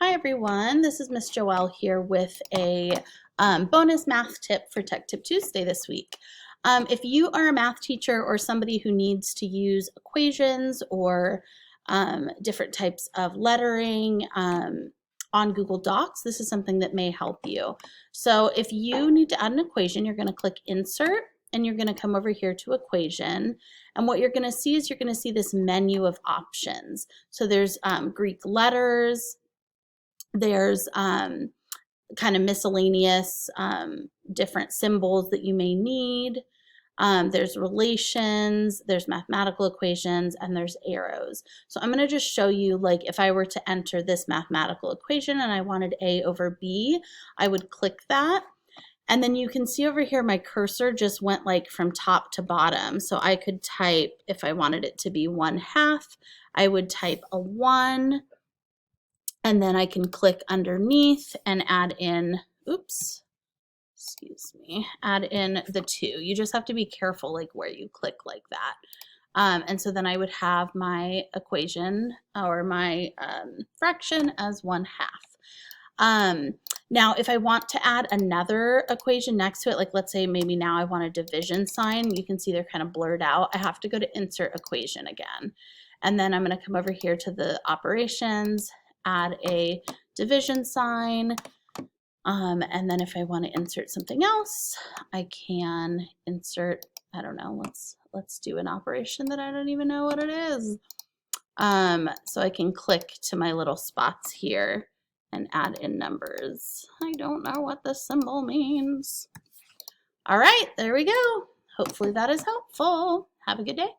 Hi everyone, this is Miss Joelle here with a bonus math tip for Tech Tip Tuesday this week. If you are a math teacher or somebody who needs to use equations or different types of lettering on Google Docs, this is something that may help you. So if you need to add an equation, you're going to click Insert and you're going to come over here to Equation. And what you're going to see is you're going to see this menu of options. So there's Greek letters, there's kind of miscellaneous different symbols that you may need. There's relations, there's mathematical equations, and there's arrows. So I'm going to just show you, like, if I were to enter this mathematical equation and I wanted A over B, I would click that. And then you can see over here my cursor just went like from top to bottom. So I could type, if I wanted it to be 1/2, I would type a 1. And then I can click underneath and add in, add in the 2. You just have to be careful like where you click like that. And so then I would have my equation or my fraction as 1/2. Now, if I want to add another equation next to it, like let's say maybe now I want a division sign, you can see they're kind of blurred out. I have to go to Insert Equation again. And then I'm going to come over here to the operations, add a division sign. And then if I want to insert something else, I can insert, I don't know, let's do an operation that I don't even know what it is. So I can click to my little spots here and add in numbers. I don't know what this symbol means. All right, there we go. Hopefully that is helpful. Have a good day.